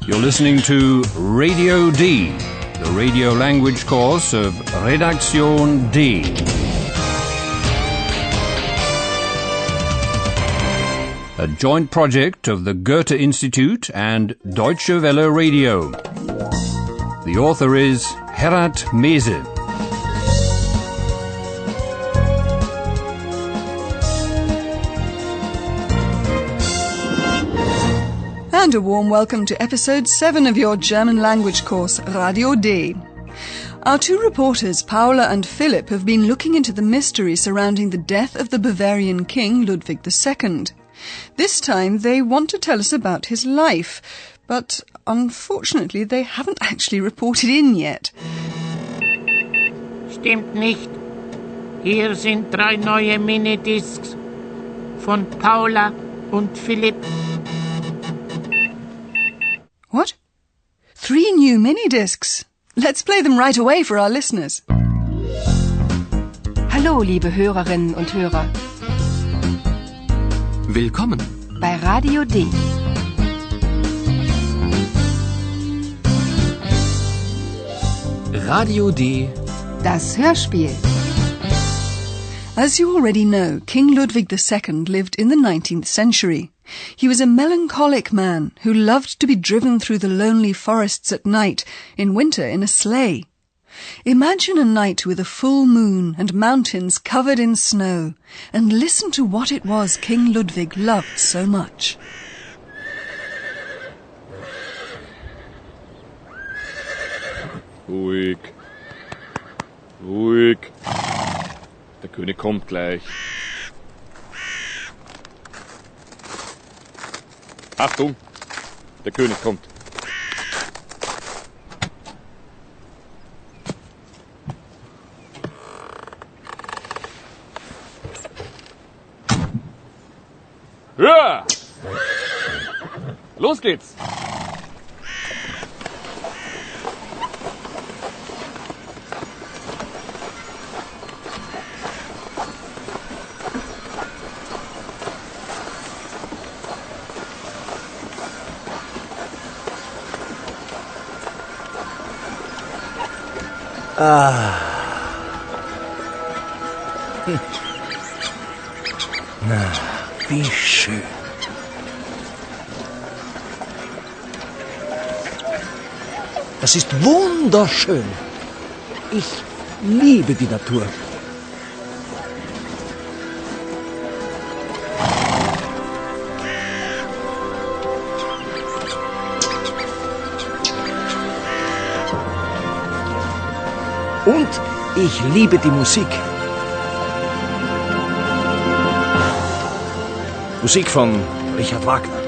You're listening to Radio D, the radio language course of Redaktion D. A joint project of the Goethe Institute and Deutsche Welle Radio. The author is Herat Mese. And a warm welcome to episode 7 of your German language course, Radio D. Our two reporters, Paula and Philipp, have been looking into the mystery surrounding the death of the Bavarian king Ludwig II. This time they want to tell us about his life, but unfortunately they haven't actually reported in yet. Stimmt nicht. Hier sind 3 neue Minidiscs von Paula und Philipp. What? 3 new mini-discs? Let's play them right away for our listeners. Hallo, liebe Hörerinnen und Hörer. Willkommen bei Radio D. Radio D. Das Hörspiel. As you already know, King Ludwig II lived in the 19th century. He was a melancholic man who loved to be driven through the lonely forests at night, in winter in a sleigh. Imagine a night with a full moon and mountains covered in snow, and listen to what it was King Ludwig loved so much. Ruhig. Ruhig. Der König kommt gleich. Achtung, der König kommt. Ja! Los geht's! Na, wie schön. Das ist wunderschön. Ich liebe die Natur. Und ich liebe die Musik. Musik von Richard Wagner.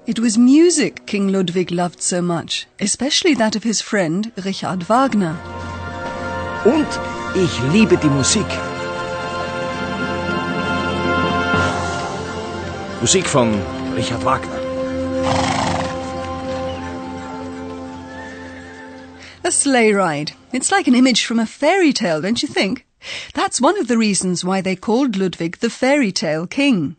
It was music King Ludwig loved so much, especially that of his friend Richard Wagner. Und ich liebe die Musik. Musik von Richard Wagner. A sleigh ride. It's like an image from a fairy tale, don't you think? That's one of the reasons why they called Ludwig the fairy tale king.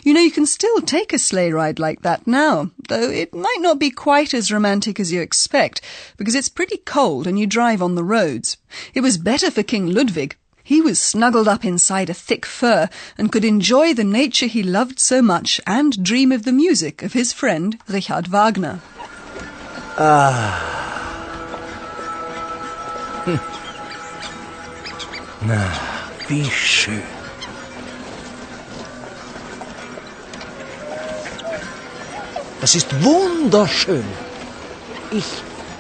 You know, you can still take a sleigh ride like that now, though it might not be quite as romantic as you expect, because it's pretty cold and you drive on the roads. It was better for King Ludwig. He was snuggled up inside a thick fur and could enjoy the nature he loved so much and dream of the music of his friend Richard Wagner. Na, wie schön. Das ist wunderschön. Ich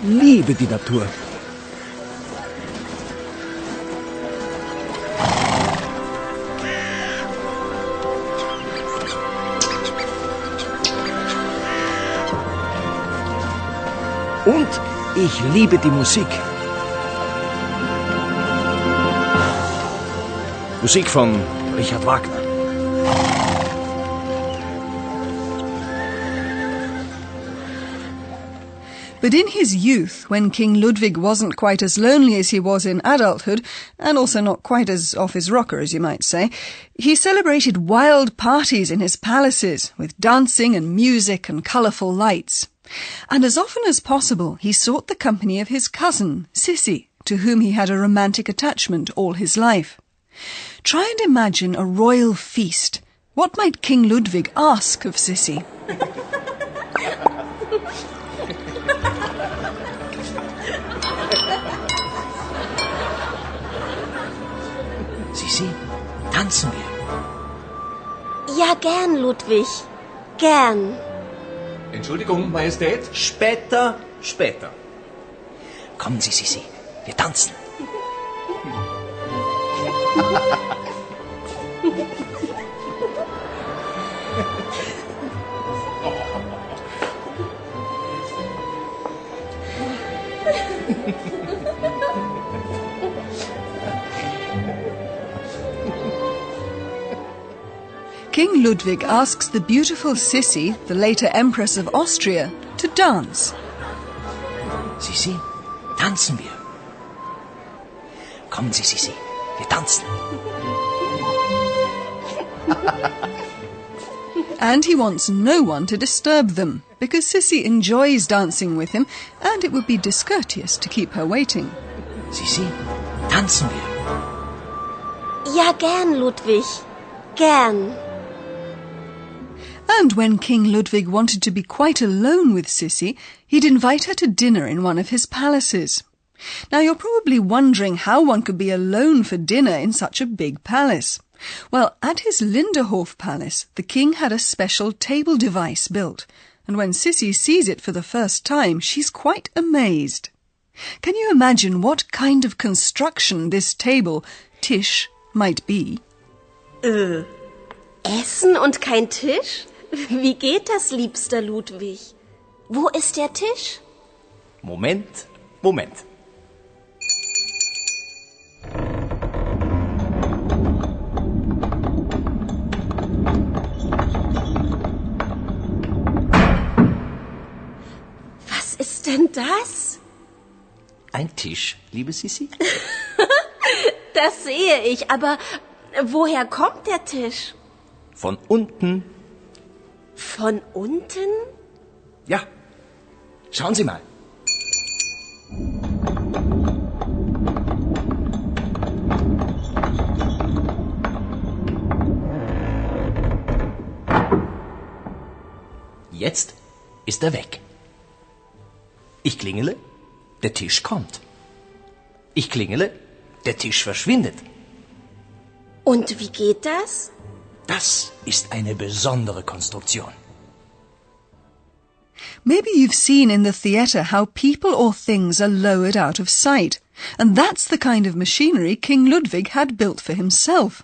liebe die Natur. Und Ich liebe die Musik. Musik von Richard Wagner. But in his youth, when King Ludwig wasn't quite as lonely as he was in adulthood, and also not quite as off his rocker, as you might say, he celebrated wild parties in his palaces, with dancing and music and colourful lights. And as often as possible, he sought the company of his cousin, Sissy, to whom he had a romantic attachment all his life. Try and imagine a royal feast. What might King Ludwig ask of Sissy? Sissi, tanzen wir. Ja, gern, Ludwig. Gern. Entschuldigung, Majestät. Später, später. Kommen Sie, Sissi, wir tanzen. King Ludwig asks the beautiful Sissy, the later Empress of Austria, to dance. Sissi, tanzen wir. Kommen Sie, Sissi, wir tanzen. And he wants no one to disturb them, because Sissy enjoys dancing with him, and it would be discourteous to keep her waiting. Sissi, tanzen wir. Ja, gern, Ludwig. Gern. And when King Ludwig wanted to be quite alone with Sissy, he'd invite her to dinner in one of his palaces. Now you're probably wondering how one could be alone for dinner in such a big palace. Well, at his Linderhof palace, the king had a special table device built, and when Sissy sees it for the first time, she's quite amazed. Can you imagine what kind of construction this table, Tisch, might be? Essen und kein Tisch? Wie geht das, liebster Ludwig? Wo ist der Tisch? Moment, Moment. Was ist denn das? Ein Tisch, liebe Sissi? Das sehe ich, aber woher kommt der Tisch? Von unten. Von unten? Ja, schauen Sie mal. Jetzt ist er weg. Ich klingele, der Tisch kommt. Ich klingele, der Tisch verschwindet. Und wie geht das? Das ist eine besondere Konstruktion. Maybe you've seen in the theatre how people or things are lowered out of sight, and that's the kind of machinery King Ludwig had built for himself.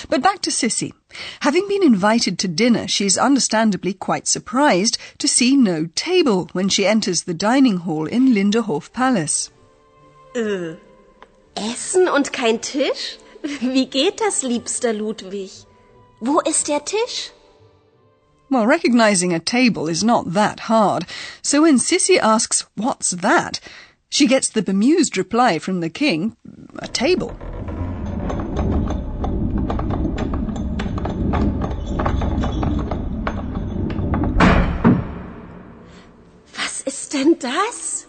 But back to Sissy. Having been invited to dinner, she's understandably quite surprised to see no table when she enters the dining hall in Linderhof Palace. Essen und kein Tisch? Wie geht das, liebster Ludwig? Wo ist der Tisch? Well, recognizing a table is not that hard, so when Sissy asks, "What's that?" she gets the bemused reply from the king, "A table." Was ist denn das?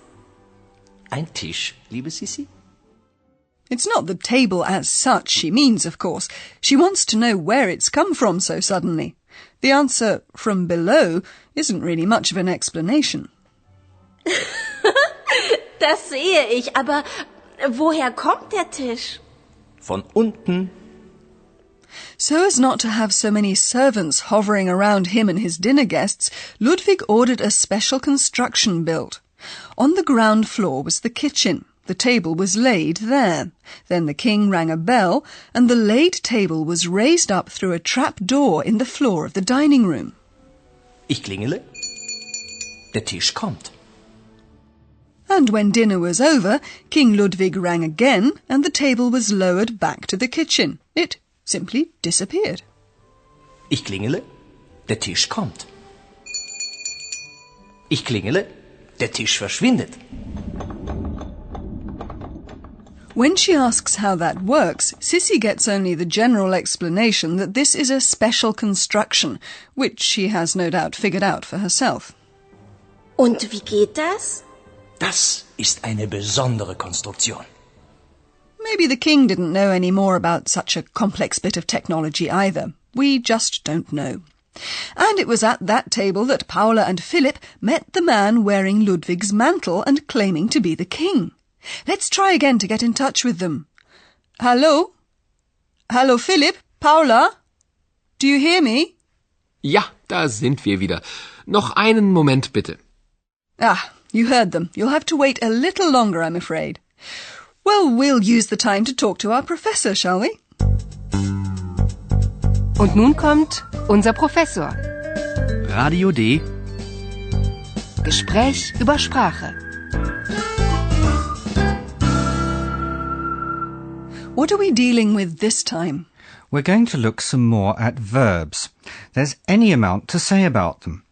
Ein Tisch, liebe Sissi? It's not the table as such she means, of course. She wants to know where it's come from so suddenly. The answer, from below, isn't really much of an explanation. Das sehe ich, aber woher kommt der Tisch? Von unten. So as not to have so many servants hovering around him and his dinner guests, Ludwig ordered a special construction built. On the ground floor was the kitchen. The table was laid there. Then the king rang a bell, and the laid table was raised up through a trap door in the floor of the dining room. Ich klingele, der Tisch kommt. And when dinner was over, King Ludwig rang again and the table was lowered back to the kitchen. It simply disappeared. Ich klingele, der Tisch kommt. Ich klingele, der Tisch verschwindet. When she asks how that works, Sissy gets only the general explanation that this is a special construction, which she has no doubt figured out for herself. Und wie geht das? Das ist eine besondere Konstruktion. Maybe the king didn't know any more about such a complex bit of technology either. We just don't know. And it was at that table that Paula and Philipp met the man wearing Ludwig's mantle and claiming to be the king. Let's try again to get in touch with them. Hallo? Hallo Philipp? Paula? Do you hear me? Ja, da sind wir wieder. Noch einen Moment bitte. Ah, you heard them. You'll have to wait a little longer, I'm afraid. Well, we'll use the time to talk to our professor, shall we? Und nun kommt unser Professor. Radio D. Gespräch über Sprache. What are we dealing with this time? We're going to look some more at verbs. There's any amount to say about them.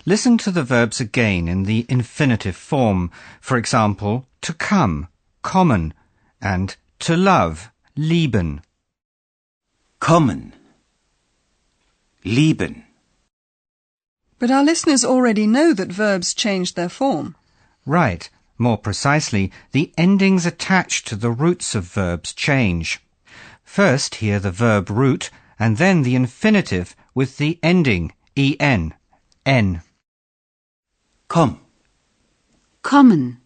Listen to the verbs again in the infinitive form. For example, to come, kommen, and to love, lieben. Kommen. Lieben. But our listeners already know that verbs change their form. Right. More precisely, the endings attached to the roots of verbs change. First, hear the verb root, and then the infinitive with the ending en, n. Komm. Kommen.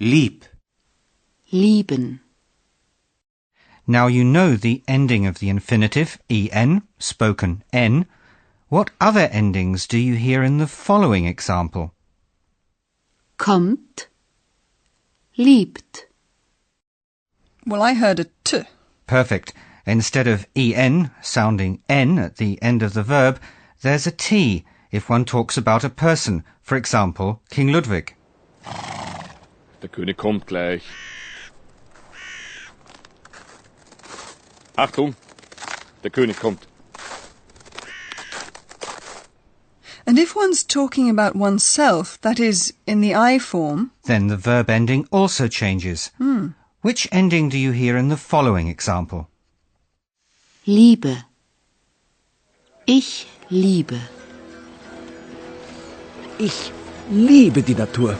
Lieb. Lieben. Now you know the ending of the infinitive, en, spoken n. What other endings do you hear in the following example? Kommt. Liebt. Well, I heard a t. Perfect. Instead of en, sounding n at the end of the verb, there's a t if one talks about a person, for example, King Ludwig. Der König kommt gleich. Achtung, der König kommt. And if one's talking about oneself, that is, in the I form... Then the verb ending also changes. Which ending do you hear in the following example? Liebe. Ich liebe. Ich liebe die Natur.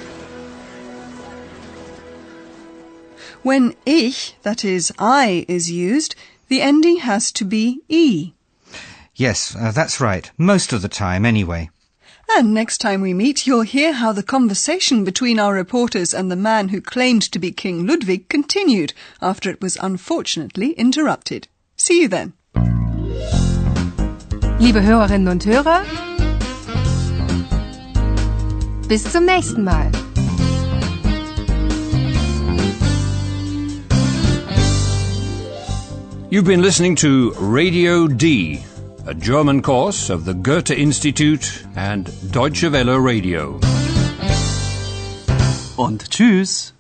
When ich, that is, I, is used, the ending has to be e. Yes, that's right. Most of the time, anyway. And next time we meet, you'll hear how the conversation between our reporters and the man who claimed to be King Ludwig continued after it was unfortunately interrupted. See you then. Liebe Hörerinnen und Hörer, bis zum nächsten Mal. You've been listening to Radio D, a German course of the Goethe Institute and Deutsche Welle Radio. Und tschüss.